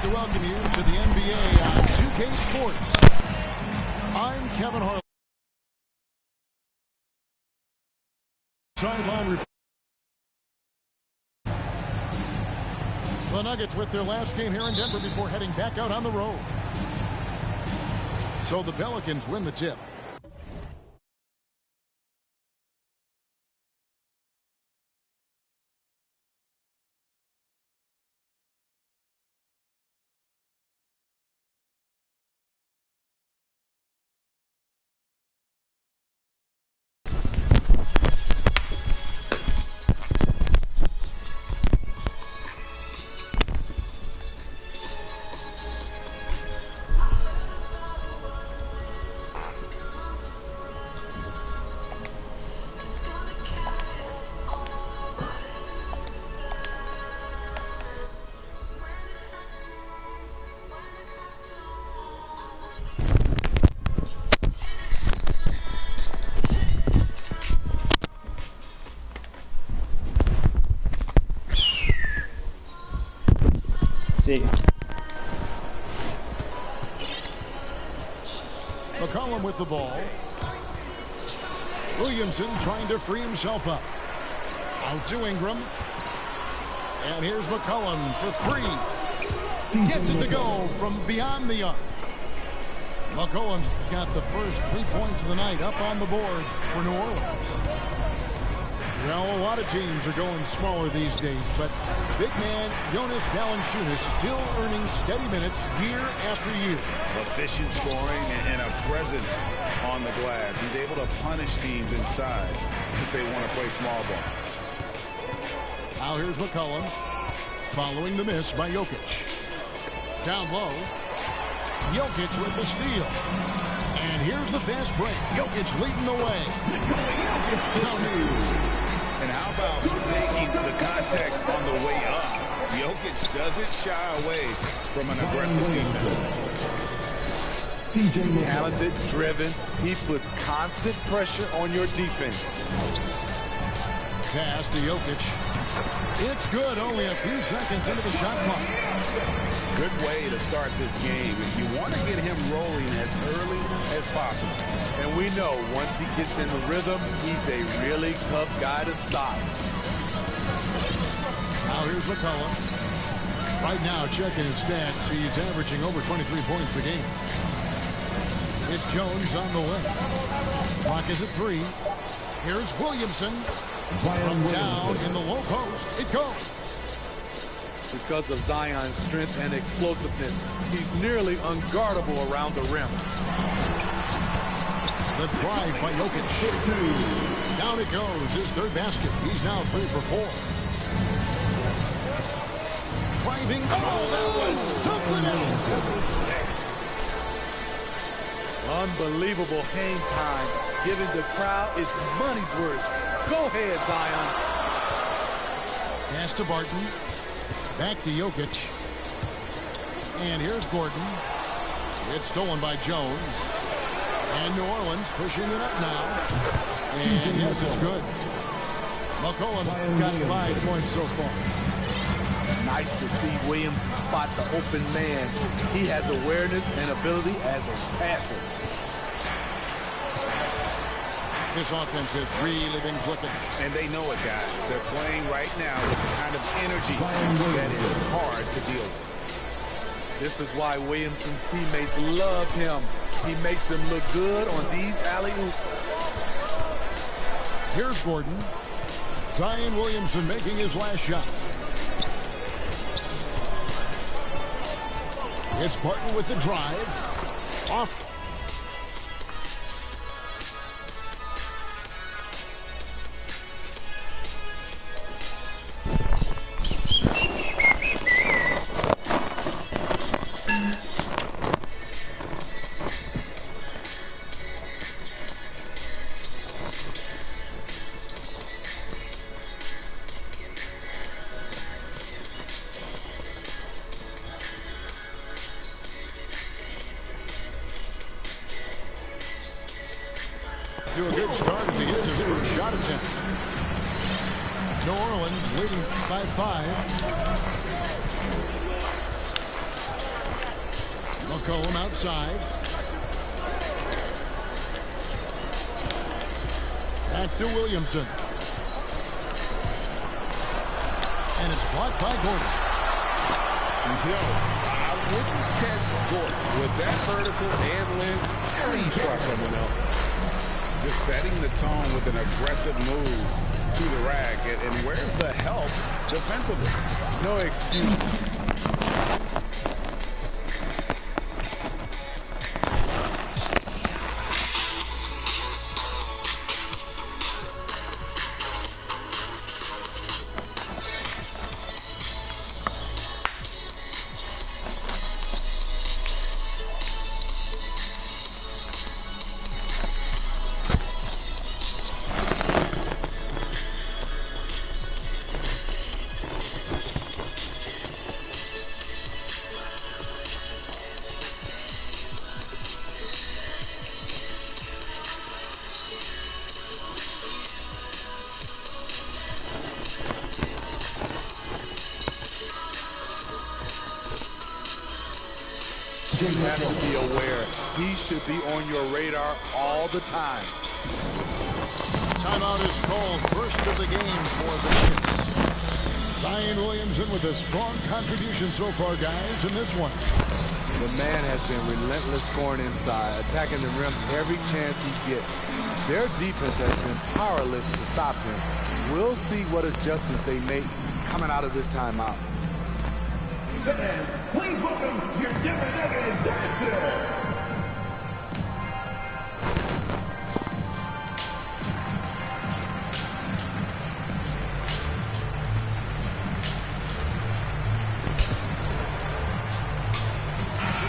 like to welcome you to the NBA on 2K Sports. I'm Kevin Harlan. Sideline report. The Nuggets with their last game here in Denver before heading back out on the road. So the Pelicans win the tip. McCollum with the ball. Williamson trying to free himself up. Out to Ingram. And here's McCollum for three. Gets it to go from beyond the arc. McCollum's got the first 3 points of the night up on the board for New Orleans. Well, a lot of teams are going smaller these days, but big man Jonas Valanciunas still earning steady minutes year after year. Efficient scoring and a presence on the glass. He's able to punish teams inside if they want to play small ball. Now here's McCollum following the miss by Jokic. Down low, Jokic with the steal. And here's the fast break. Jokic leading the way. And how about taking the contact on the way up? Jokic doesn't shy away from an aggressive defense. Talented, driven. He puts constant pressure on your defense. Pass to Jokic. It's good. Only a few seconds into the shot clock. Good way to start this game. If you want to get him rolling as early as possible. And we know once he gets in the rhythm, he's a really tough guy to stop. Now here's McCollum. Right now, checking his stats, he's averaging over 23 points a game. It's Jones on the way. Clock is at 3. Here's Williamson. From down in the low post, it goes. Because of Zion's strength and explosiveness, he's nearly unguardable around the rim. The drive by Jokic. Down it goes, his third basket. He's now 3 for 4. Driving. Oh, that was something else. Unbelievable hang time, giving the crowd its money's worth. Go ahead, Zion. Pass to Barton. Back to Jokic. And here's Gordon. It's stolen by Jones. And New Orleans pushing it up now. And yes, it's good. McCollum's got 5 points so far. Nice to see Williams spot the open man. He has awareness and ability as a passer. This offense has really been clicking. And they know it, guys. They're playing right now with the kind of energy that is hard to deal with. This is why Williamson's teammates love him. He makes them look good on these alley-oops. Here's Gordon. Zion Williamson making his last shot. It's Barton with the drive. Off. To a good start as he hits his first shot attempt. New Orleans leading by 5. McCollum outside. Back to Williamson. And it's blocked by Gordon. I wouldn't test Gordon with that vertical and length. Please try someone else. Just setting the tone with an aggressive move to the rack. And where's the help defensively? No excuse. You have to be aware. He should be on your radar all the time. Timeout is called. First of the game for the Nuggets. Zion Williamson with a strong contribution so far, guys, in this one. The man has been relentless scoring inside, attacking the rim every chance he gets. Their defense has been powerless to stop him. We'll see what adjustments they make coming out of this timeout. Fans, please welcome your Denver Nuggets dancer.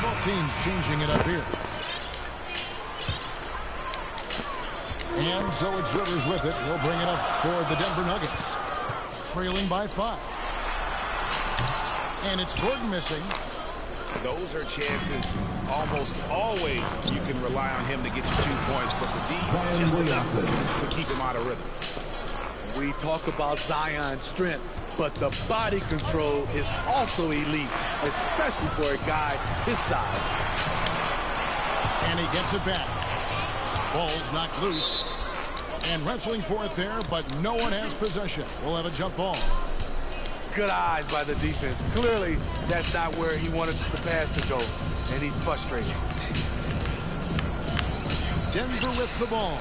Both teams changing it up here. And so it's Rivers with it. He'll bring it up for the Denver Nuggets. Trailing by 5. And it's Gordon missing. Those are chances almost always you can rely on him to get you 2 points, but the D just enough to keep him out of rhythm. We talk about Zion's strength, but the body control is also elite, especially for a guy his size. And he gets it back. Ball's knocked loose. And wrestling for it there, but no one has possession. We'll have a jump ball. Good eyes by the defense. Clearly, that's not where he wanted the pass to go, and he's frustrated. Denver with the ball.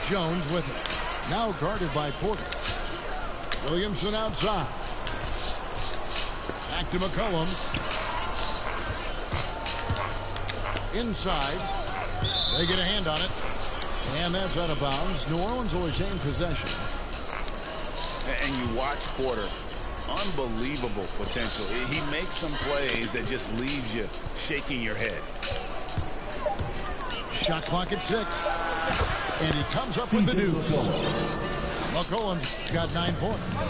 Jones with it. Now guarded by Porter. Williamson outside. Back to McCollum. Inside. They get a hand on it. And that's out of bounds. New Orleans will retain possession. And you watch Porter. Unbelievable potential. He makes some plays that just leaves you shaking your head. Shot clock at 6. And he comes up with the deuce. McCollum's got 9 points.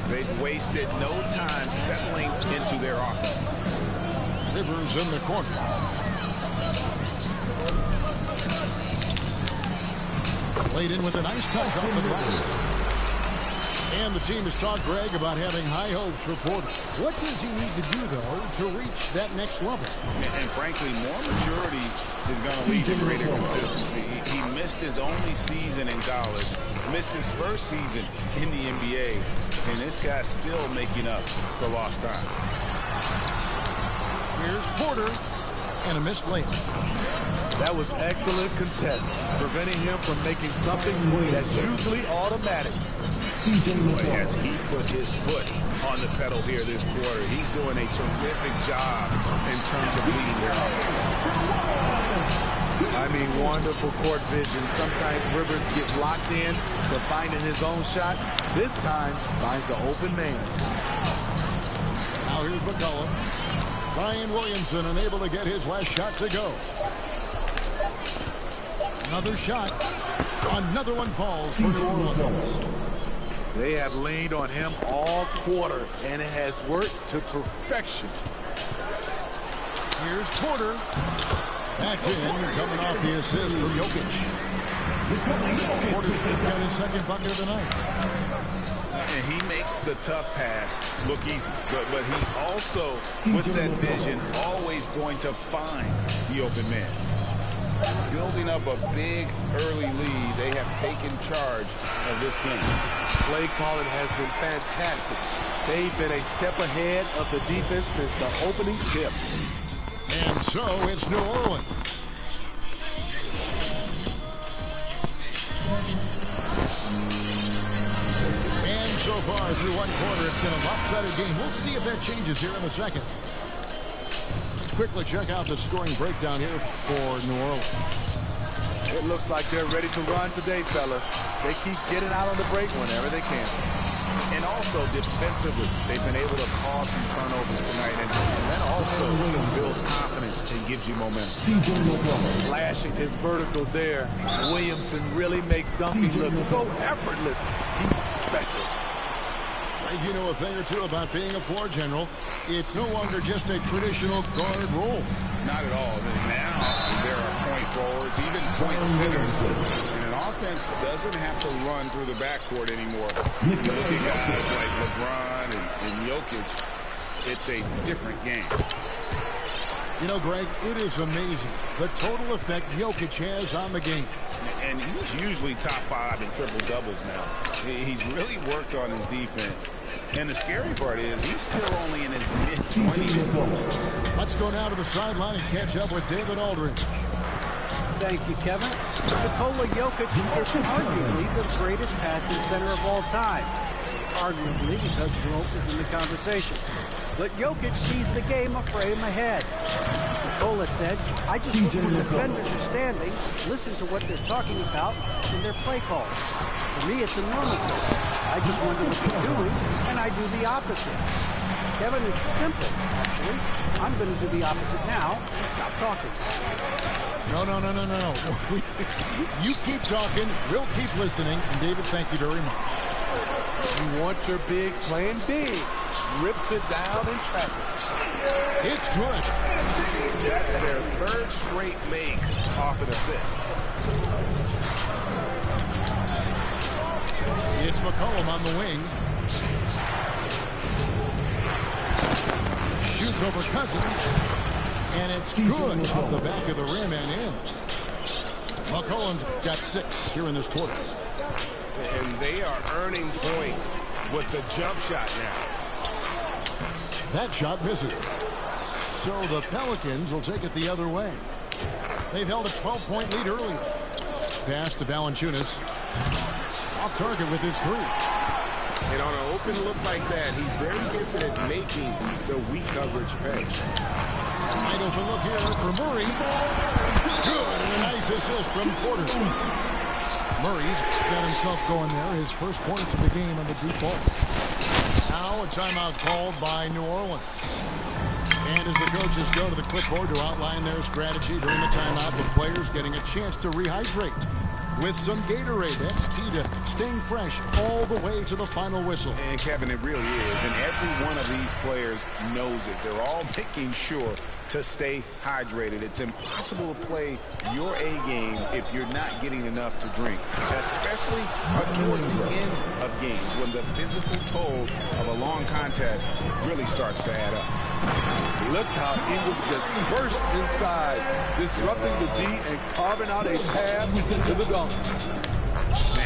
They've wasted no time settling into their offense. Rivers in the corner. Played in with a nice touch off the glass. And the team has talked, Greg, about having high hopes for Porter. What does he need to do, though, to reach that next level? And frankly, more maturity is going to lead to greater consistency. He missed his only season in college, missed his first season in the NBA, and this guy's still making up for lost time. Here's Porter, and a missed layup. That was excellent contest, preventing him from making something that's usually automatic. Boy, as he put his foot on the pedal here this quarter, he's doing a terrific job in terms of leading their offense. I mean, wonderful court vision. Sometimes Rivers gets locked in to finding his own shot. This time, finds the open man. Now here's McCollum. Zion Williamson unable to get his last shot to go. Another shot. Another one falls for New Orleans. They have leaned on him all quarter, and it has worked to perfection. Here's Porter. That's in, coming off the assist from Jokic. Porter's got his second bucket of the night. And He makes the tough pass look easy, but he also, with that vision, always going to find the open man. Building up a big early lead, they have taken charge of this game. Play calling has been fantastic. They've been a step ahead of the defense since the opening tip. And so it's New Orleans. And so far through one quarter, it's been a lopsided game. We'll see if that changes here in a second. Let's quickly check out the scoring breakdown here for New Orleans. It looks like they're ready to run today, fellas. They keep getting out on the break whenever they can. And also defensively, they've been able to cause some turnovers tonight. And that also builds confidence and gives you momentum. Flashing his vertical there. Williamson really makes dunking look so effortless. He's special. You know a thing or two about being a floor general. It's no longer just a traditional guard role. Not at all. Now there are point forwards, even point centers. And an offense doesn't have to run through the backcourt anymore. You look at guys like LeBron and Jokic, it's a different game. You know, Greg, it is amazing the total effect Jokic has on the game. And he's usually top 5 in triple-doubles now. He's really worked on his defense. And the scary part is he's still only in his mid-20s. Let's go now to the sideline and catch up with David Aldridge. Thank you, Kevin. Nikola Jokic is arguably the greatest passing center of all time. Arguably because Wilt is in the conversation. But Jokic sees the game a frame ahead. Nikola said, I just look where defenders are standing, listen to what they're talking about in their play calls. For me, it's a normal thing. I just wonder what they're doing, and I do the opposite. Kevin, it's simple, actually. I'm going to do the opposite now and stop talking. No. You keep talking, we'll keep listening. And David, thank you very much. You want your bigs playing big. Rips it down in traffic. It's good. That's their 3rd straight make off an assist. It's McCollum on the wing. Shoots over Cousins. And it's good off the back of the rim and in. McCollum's got 6 here in this quarter. And they are earning points with the jump shot now. That shot misses. So the Pelicans will take it the other way. They've held a 12-point lead earlier. Pass to Valanciunas. Off target with his 3. And on an open look like that, he's very gifted at making the weak coverage pay. Wide open look here for Murray. Good, and a nice assist from Porter. Murray's got himself going there. His first points of the game on the deep ball. Now a timeout called by New Orleans. And as the coaches go to the clipboard to outline their strategy during the timeout, the players getting a chance to rehydrate with some Gatorade. That's key to staying fresh all the way to the final whistle. And Kevin, it really is. And every one of these players knows it. They're all making sure to stay hydrated. It's impossible to play your A game if you're not getting enough to drink, especially towards the end of games when the physical toll of a long contest really starts to add up. Look how Ingram just burst inside, disrupting the D and carving out a path to the dunk.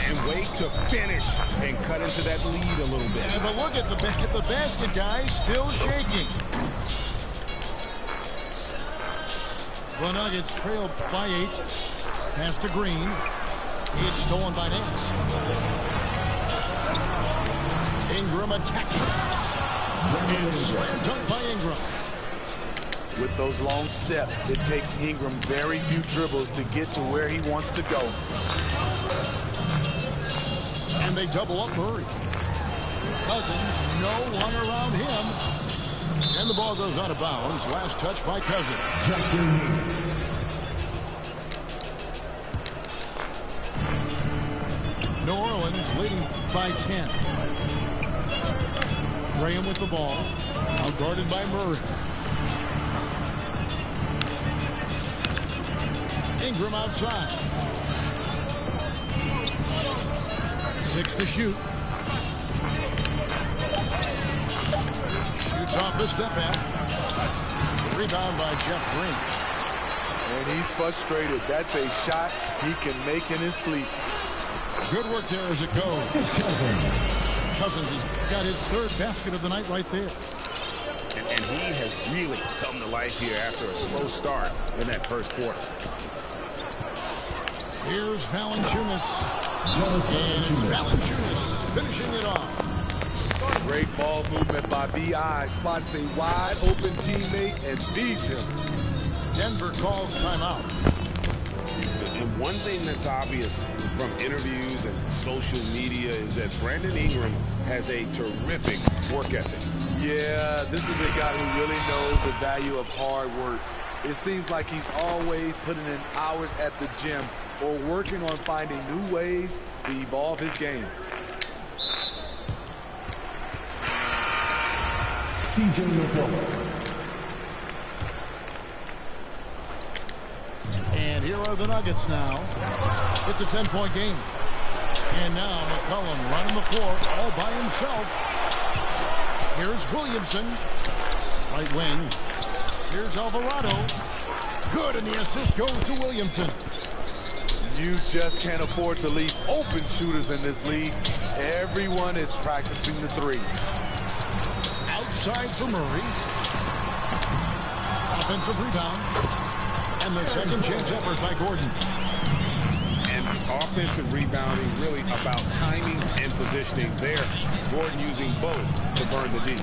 And wait to finish and cut into that lead a little bit. Yeah, but look at the basket, guys, still shaking. The Nuggets trail by 8. Pass to Green. It's stolen by Nance. Ingram attacking. And slam dunk by Ingram. With those long steps, it takes Ingram very few dribbles to get to where he wants to go. And they double up Murray. Cousins, no one around him. And the ball goes out of bounds. Last touch by Cousins. New Orleans leading by 10. Graham with the ball. Out guarded by Murray. Ingram outside. 6 to shoot. Gets off the step back. Rebound by Jeff Green. And he's frustrated. That's a shot he can make in his sleep. Good work there as it goes. Cousins has got his third basket of the night right there. And he has really come to life here after a slow start in that first quarter. Here's Valanciunas. And it's Valanciunas finishing it off. Great ball movement by B.I. Spots a wide open teammate and feeds him. Denver calls timeout. And one thing that's obvious from interviews and social media is that Brandon Ingram has a terrific work ethic. Yeah, this is a guy who really knows the value of hard work. It seems like he's always putting in hours at the gym or working on finding new ways to evolve his game. And here are the Nuggets now. It's a 10-point game. And now McCollum running the floor all by himself. Here's Williamson. Right wing. Here's Alvarado. Good, and the assist goes to Williamson. You just can't afford to leave open shooters in this league. Everyone is practicing the three. Outside for Murray. Offensive rebound. And the second chance effort by Gordon. And offensive rebounding really about timing and positioning there. Gordon using both to burn the D.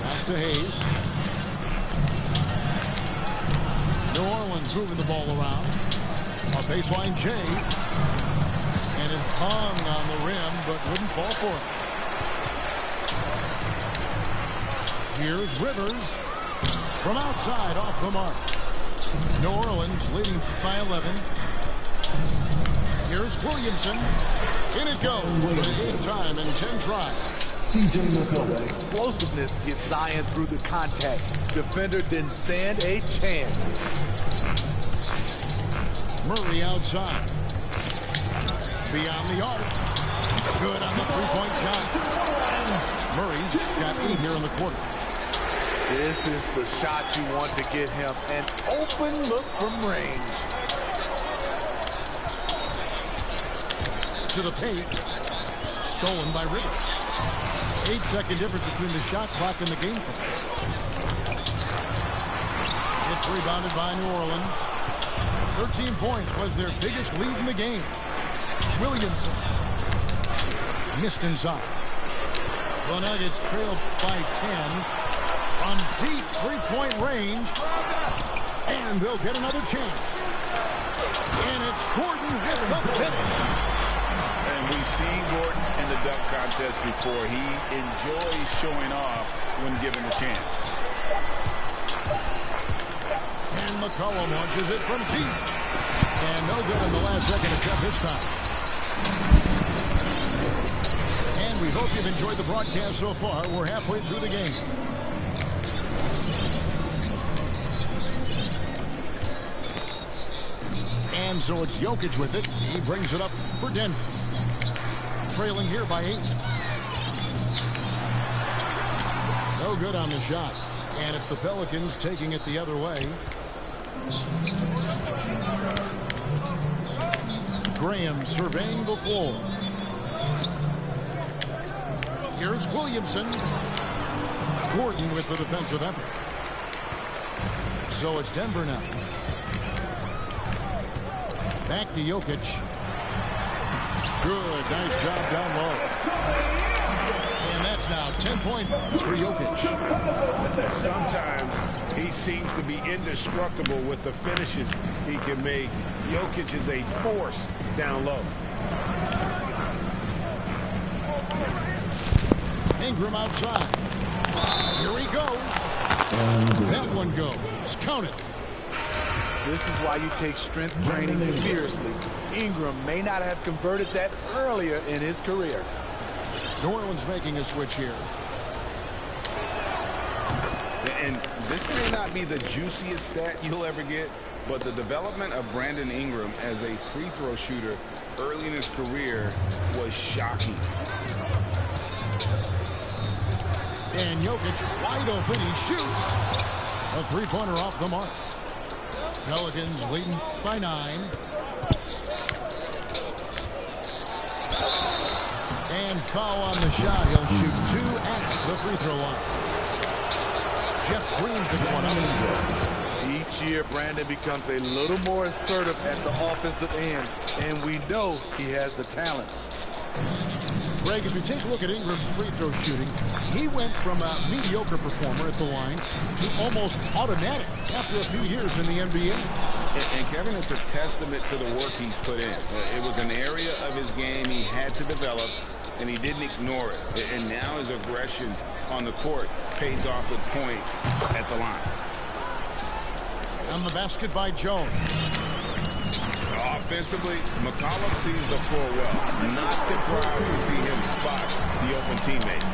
Pass to Hayes. New Orleans moving the ball around. A baseline J. And it hung on the rim, but wouldn't fall for it. Here's Rivers. From outside, off the mark. New Orleans leading by 11. Here's Williamson. In it goes for the 8th time in 10 tries. The explosiveness gets Zion through the contact. Defender didn't stand a chance. Murray outside. Beyond the arc. Good on the three-point shot. Murray's got 8 here in the quarter. This is the shot you want to get him. An open look from range. To the paint. Stolen by Rivers. 8-second difference between the shot clock and the game clock. It's rebounded by New Orleans. 13 points was their biggest lead in the game. Williamson. Missed inside. The Nuggets trailed by 10 from deep three-point range. And they'll get another chance. And it's Gordon with the finish. And we've seen Gordon in the dunk contest before. He enjoys showing off when given a chance. And McCollum launches it from deep. And no good in the last second attempt this time. And we hope you've enjoyed the broadcast so far. We're halfway through the game. And so it's Jokic with it. He brings it up for Denver. Trailing here by 8. No good on the shot. And it's the Pelicans taking it the other way. Graham surveying the floor. Here's Williamson. Gordon with the defensive effort. So it's Denver now. Back to Jokic. Good, nice job down low. And that's now 10 points for Jokic. Sometimes he seems to be indestructible with the finishes he can make. Jokic is a force down low. Ingram outside. Here he goes. That one goes. Count it. This is why you take strength training seriously. Ingram may not have converted that earlier in his career. New Orleans making a switch here. And this may not be the juiciest stat you'll ever get, but the development of Brandon Ingram as a free throw shooter early in his career was shocking. And Jokic wide open. He shoots. A three-pointer off the mark. Pelicans leading by 9. And foul on the shot. He'll shoot 2 at the free throw line. Jeff Green picks one up. Each year, Brandon becomes a little more assertive at the offensive end, and we know he has the talent. Greg, as we take a look at Ingram's free throw shooting, he went from a mediocre performer at the line to almost automatic after a few years in the NBA. And Kevin, it's a testament to the work he's put in. It was an area of his game he had to develop, and he didn't ignore it. And now his aggression on the court pays off with points at the line. On the basket by Jones. Offensively, McCollum sees the floor well. Not surprised to see him spot the open teammate.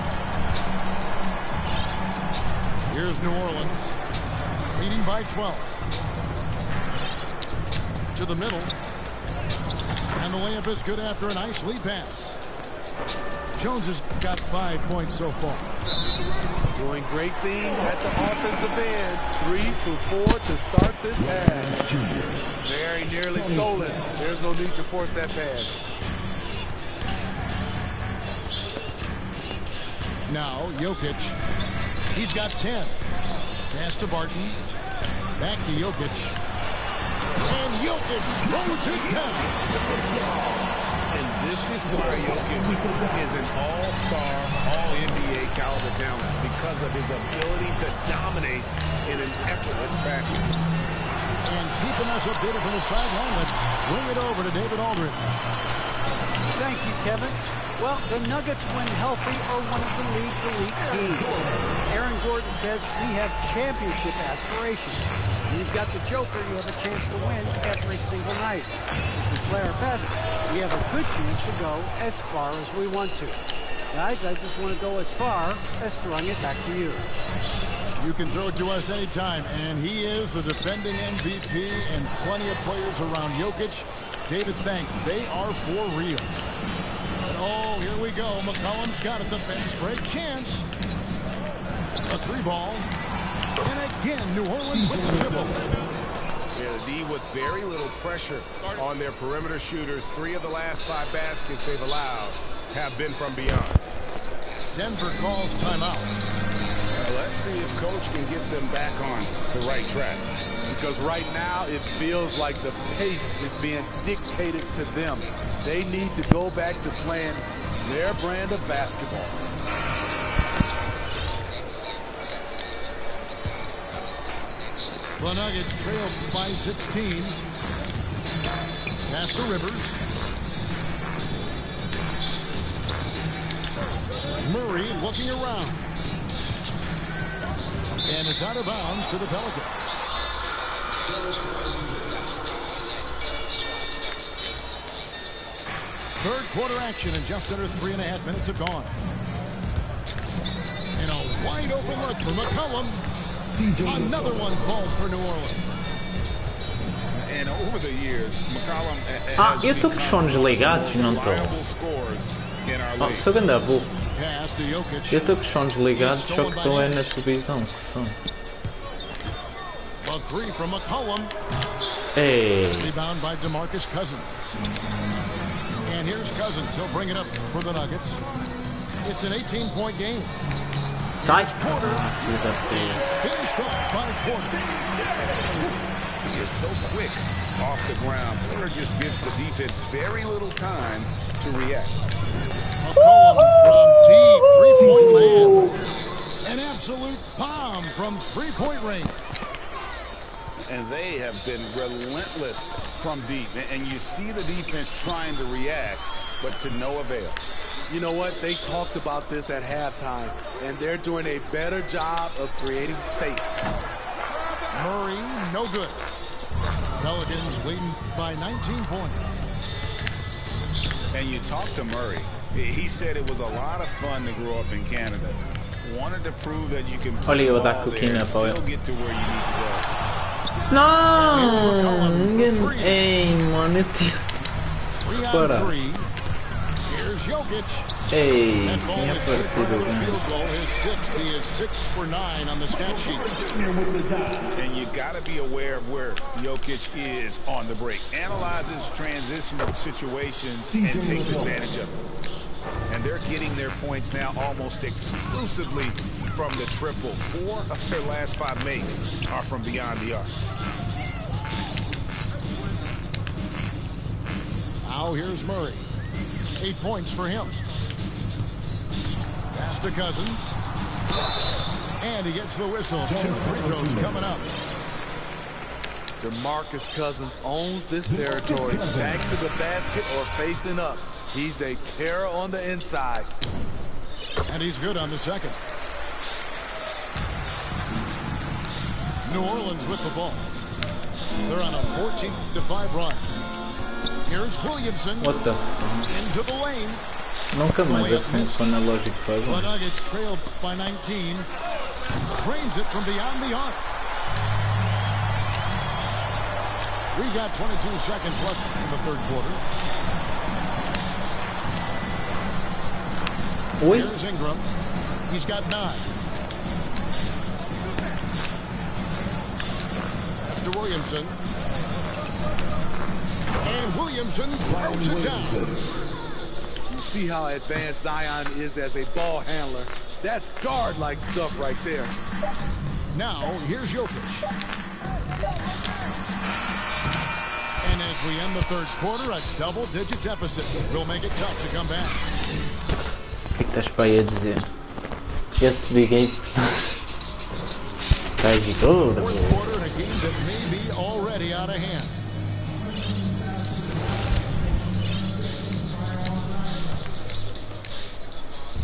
Here's New Orleans, leading by 12. To the middle. And the layup is good after a nice lead pass. Jones has got 5 points so far. Doing great things at the offensive end. 3 for 4 to start this half. Very nearly stolen. There's no need to force that pass. Now, Jokic. He's got 10. Pass to Barton. Back to Jokic. And Jokic throws it down. And this is where Jokic is an all-star, all-NBA caliber talent because of his ability to dominate in an effortless fashion. And keeping us updated from the sideline, let's swing it over to David Aldridge. Thank you, Kevin. Well, the Nuggets, when healthy, are one of the league's elite teams. Aaron Gordon says we have championship aspirations. When you've got the Joker, you have a chance to win every single night. If we play our best, we have a good chance to go as far as we want to. Guys, I just want to go as far as throwing it back to you. You can throw it to us anytime, and he is the defending MVP and plenty of players around Jokic. David, thanks. They are for real. And oh, here we go. McCollum's got it. The bench break chance. A 3-ball. And again, New Orleans with the dribble. Yeah, the D with very little pressure on their perimeter shooters. 3 of the last 5 baskets they've allowed have been from beyond. Denver calls timeout. Let's see if Coach can get them back on the right track. Because right now it feels like the pace is being dictated to them. They need to go back to playing their brand of basketball. The Nuggets trail by 16. Pass to Rivers. Murray looking around. And it's out of bounds to the Pelicans. Third quarter action, and just under 3.5 minutes have gone. And a wide open look for McCollum. Another one falls for New Orleans. And over the years, McCollum Ah, eu estou com os fones ligados, não estou. Oh, sou ganda burro. Pass to Jokic. Eu estou com os fones ligados, só que estou é na televisão. Que som. A 3 from McCollum. Ei. Rebound by DeMarcus Cousins. And here's Cousins. He'll bring it up for the Nuggets. It's an 18-point game. Sai. Finished off by Porter. He is so quick off the ground. Porter just gives the defense very little time to react. McCollum from deep three-point land. An absolute bomb from three-point range. And they have been relentless from deep. And you see the defense trying to react, but to no avail. You know what? They talked about this at halftime, and they're doing a better job of creating space. Murray, no good. Pelicans leading by 19 points. And you talk to Murray. He said it was a lot of fun to grow up in Canada. Wanted to prove that you can play the ball there and still get to where you need to go. Não! Ei, mano, eu tinha... 3 on 3. Here's Jokic. Ei, That ball tinha is good for partido. another field goal, his 26th. He is 6 for 9 on the stat sheet. And you got to be aware of where Jokic is on the break. Analyzes transitional situations and takes advantage of it. And they're getting their points now almost exclusively from the triple. 4 of their last 5 makes are from beyond the arc. Now here's Murray. 8 points for him. Pass to Cousins. And he gets the whistle. 2 free throws coming up. DeMarcus Cousins owns this territory. Back to the basket or facing up. He's a terror on the inside. And he's good on the second. New Orleans with the ball. They're on a 14-5 run. Here's Williamson. What the fuck? Into the lane. Nunca mais a funciona lógico The agora. Nuggets trailed by 19. Drains it from beyond the arc. We've got 22 seconds left in the third quarter. Oi. Here's Ingram. He's got 9. Pass to Williamson. And Williamson throws it down. You see how advanced Zion is as a ball handler. That's guard-like stuff right there. Now, here's Jokic. And as we end the third quarter, a double-digit deficit will make it tough to come back. O que estás para aí a dizer? Esse Big Ape está aí todo. Fourth quarter in a game that may be already out of hand.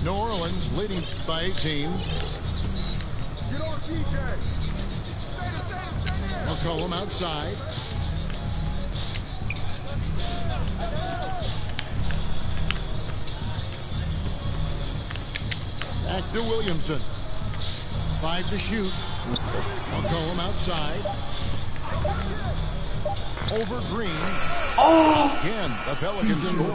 New Orleans leading by 18. Get on CJ. McCollum outside. Back to Williamson. 5 to shoot. McCollum outside. Over Green. Oh! Again, the Pelicans score.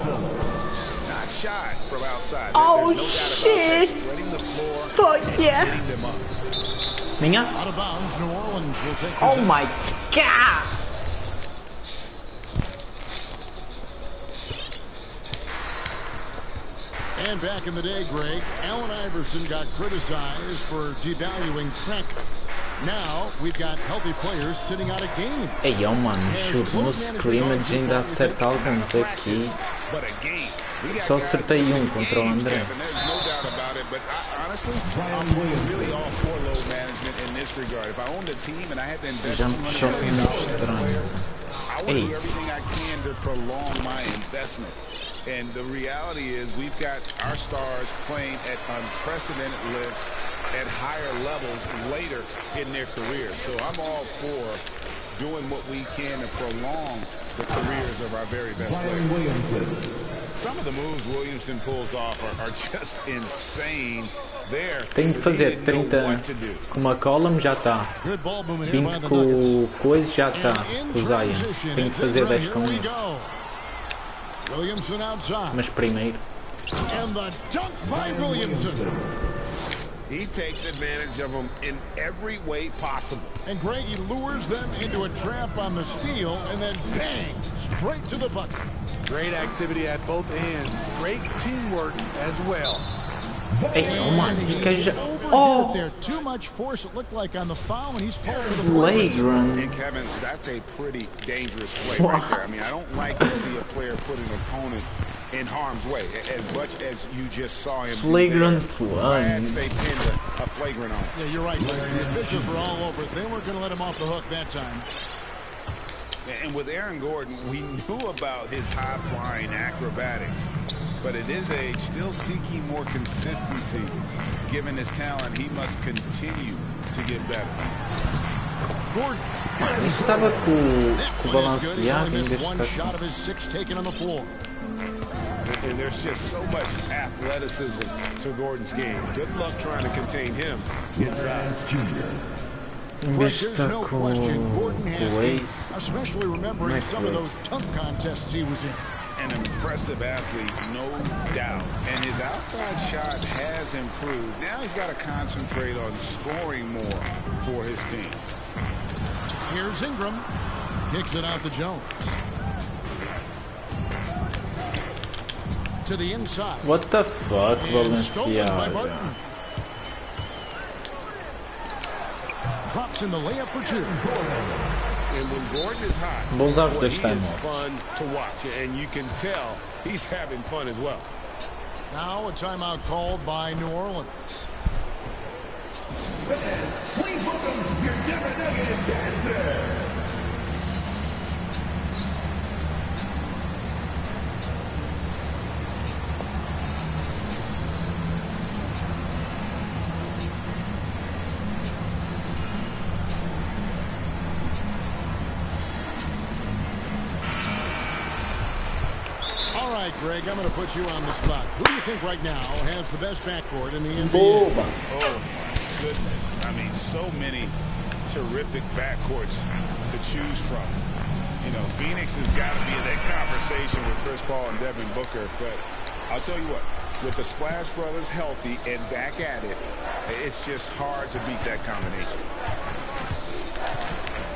Not shot from outside. Oh, There's no shit. doubt about that. Spreading the floor. Fuck yeah. Getting them up. Minha? Out of bounds, New Orleans will take Oh possession. my god! And back in the day, Greg, Allen Iverson got criticized for devaluing practice. Now we've got healthy players sitting out a game. Ei, ó mano, chute no scrimmage ainda acerta alguns aqui. But a game. Só acertei contra o André. There's no doubt about it, but honestly, I'm really all for load management in this regard. If I owned a team and I had to invest Jump shot $200 million in a estranho. player, I would Ei. do everything I can to prolong my investment. And the reality is we've got our stars playing at unprecedented lifts at higher levels later in their careers. So I'm all for doing what we can to prolong the careers of our very best players. Some of the moves Williamson pulls off are just insane. There, Tenho de fazer 30 com uma column, já está. Good ball movement here by 20 the com Nuggets. o coisa, já está. And in Com o Zion. transition, Tenho de it's fazer Ingram. 10 Here com we isso. go. Williamson outside. Mas primeiro. And the dunk by Williamson. He takes advantage of them in every way possible. And Greg, he lures them into a trap on the steal and then bang, straight to the bucket. Great activity at both ends. Great teamwork as well. Ei, ó mano, isto que já. Overdid Oh! it there. Too much force, it looked like, on the foul, and he's called for the free. Flagrant. And Kevin, that's a pretty dangerous play right there. I mean, I don't like to see a player put an opponent in harm's way, as much as you just saw him Flagrant do there. Glad one. they pinned a flagrant on him. Yeah, you're right, Larry. The officials were all over it. They weren't going to let him off the hook that time. And with Aaron Gordon, we knew about his high-flying acrobatics, but at his age, still seeking more consistency. Given his talent, he must continue to get better. Gordon. Isto estava com o That one is good. He's balanceado only em missed vez de one estar shot com... of his 6 taken on the floor. And there's just so much athleticism to Gordon's game. Good luck trying to contain him inside. Em Greg, vez de there's estar no com question Gordon has o game, Ace. especially remembering Nice some of play. those dunk contests he was in. an impressive athlete, no doubt. And his outside shot has improved. Now he's got to concentrate on scoring more for his team. Here's Ingram. Kicks it out to Jones. To the inside. What the fuck, And stolen by Valenciaga? Barton. Drops in the layup for two. And when Gordon is hot, Bo zawsze boy, też he ten is ma. fun to watch, and you can tell he's having fun as well. Now a timeout called by New Orleans. Please welcome your Denver Nuggets dancer. All right, Greg, I'm going to put you on the spot. Who do you think right now has the best backcourt in the NBA? Oh, my goodness. I mean, so many terrific backcourts to choose from. You know, Phoenix has got to be in that conversation with Chris Paul and Devin Booker. But I'll tell you what, with the Splash Brothers healthy and back at it, it's just hard to beat that combination.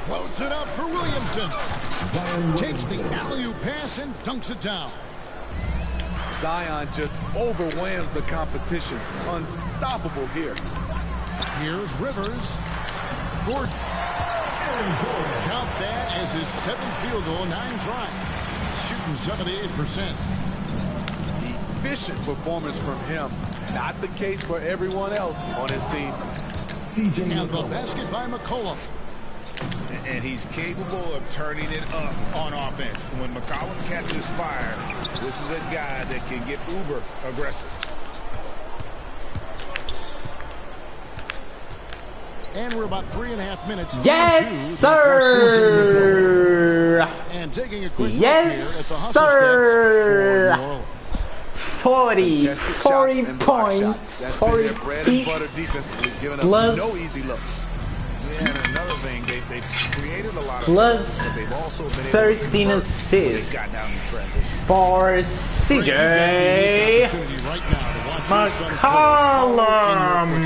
Floats it up for Williamson. Takes the alley-oop pass and dunks it down. Zion just overwhelms the competition. Unstoppable here. Here's Rivers. Gordon. Count that as his 7th field goal, 9 tries. Shooting 78%. Efficient performance from him. Not the case for everyone else on his team. And the basket by McCollum. And he's capable of turning it up on offense. When McCollum catches fire, this is a guy that can get uber aggressive. And we're about 3.5 minutes. Yes, sir! And taking a quick look Yes, here at the hustle sir! stats for New Orleans. 40 points, 40 plus no easy looks. Yeah, and another thing, they've created a lot of plus but they've also been able to 13 convert when assists they've gotten down in transition. for Greg, CJ you've got the opportunity right now to watch your son play.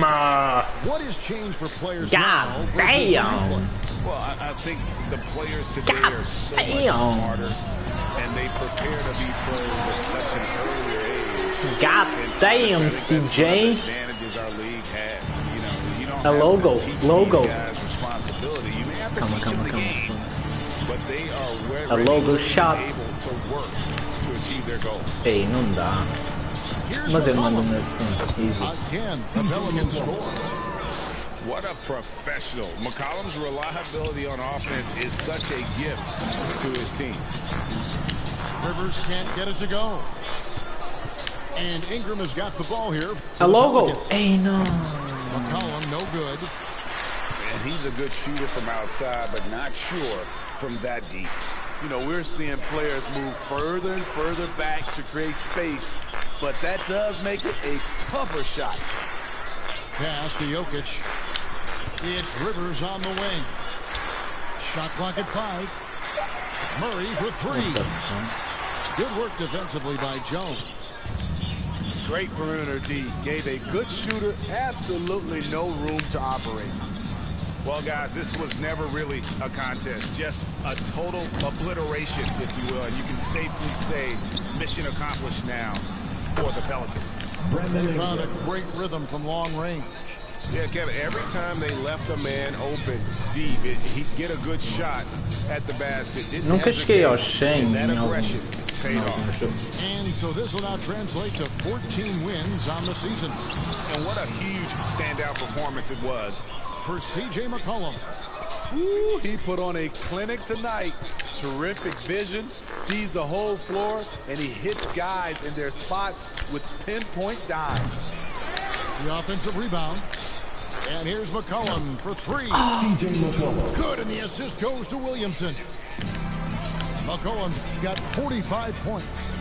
McCollum. What has changed for players God now versus when you damn. played? Well, I think the players today God are so much damn. smarter, and they prepare to be pros at such an earlier age. God And damn, I think that's one of the CJ. advantages our league has. You know, you don't A have logo, to teach logo. these guys responsibility. You may have to teach them the game, but they are A logo ready shot. and able to work to achieve their goals. Ehi, non dà. Here's Ma se mando McCollum. un easy. Again, the Pelicans score. What a professional. McCollum's reliability on offense is such a gift to his team. Rivers can't get it to go. And Ingram has got the ball here. A logo. Ehi, no. McCollum, no good. And he's a good shooter from outside, but not sure from that deep. You know, we're seeing players move further and further back to create space, but that does make it a tougher shot. Pass to Jokic. It's Rivers on the wing. Shot clock at 5. Murray for 3. Good work defensively by Jones. Great perimeter D. Gave a good shooter absolutely no room to operate. Well, guys, this was never really a contest, just a total obliteration, if you will. And you can safely say mission accomplished now for the Pelicans. They found a great rhythm from long range. Yeah, Kevin, every time they left a man open deep, he'd get a good shot at the basket. Didn't Nunca cheguei ao hesitate, 100 and that em algum aggression paid off. jogo. And so this will now translate to 14 wins on the season. And what a huge standout performance it was. For C.J. McCollum. Ooh, he put on a clinic tonight. Terrific vision, sees the whole floor, and he hits guys in their spots with pinpoint dimes. The offensive rebound. And here's McCollum for 3. C.J. McCollum. Good, and the assist goes to Williamson. McCollum's got 45 points.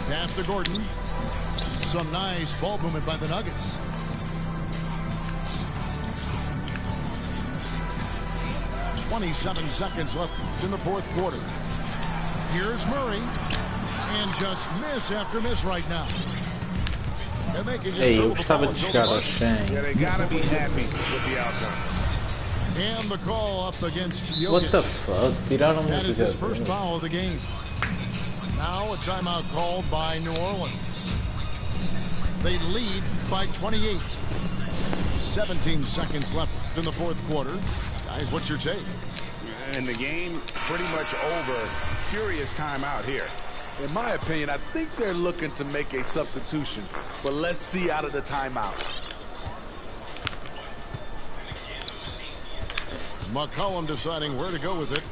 Pass to Gordon. Some nice ball movement by the Nuggets. 27 seconds left in the fourth quarter. Here's Murray. And just miss after miss right now. And they can just Ei, eu dribble the gostava ball de until chegar the aos buzzer. 100. Yeah, they got to be happy with the outcome. And the call up against Jokic. What the fuck? Tiraram-me That o is his first jogador. foul of the game. Now a timeout called by New Orleans. They lead by 28. 17 seconds left in the fourth quarter. Guys, what's your take? And the game pretty much over. Curious timeout here. In my opinion, I think they're looking to make a substitution, but let's see out of the timeout. McCollum deciding where to go with it.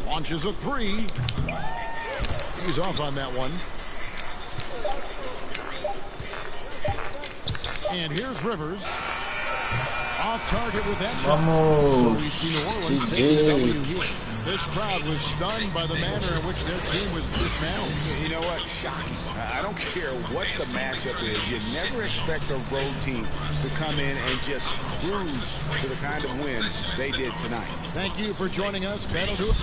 Launches a three. He's off on that one. And here's Rivers. Off target with that shot. So Vamos, we see New Orleans take the W here. This crowd was stunned by the manner in which their team was dismantled. You know what? Shocking. I don't care what the matchup is. You never expect a road team to come in and just cruise to the kind of win they did tonight. Thank you for joining us. That'll do it.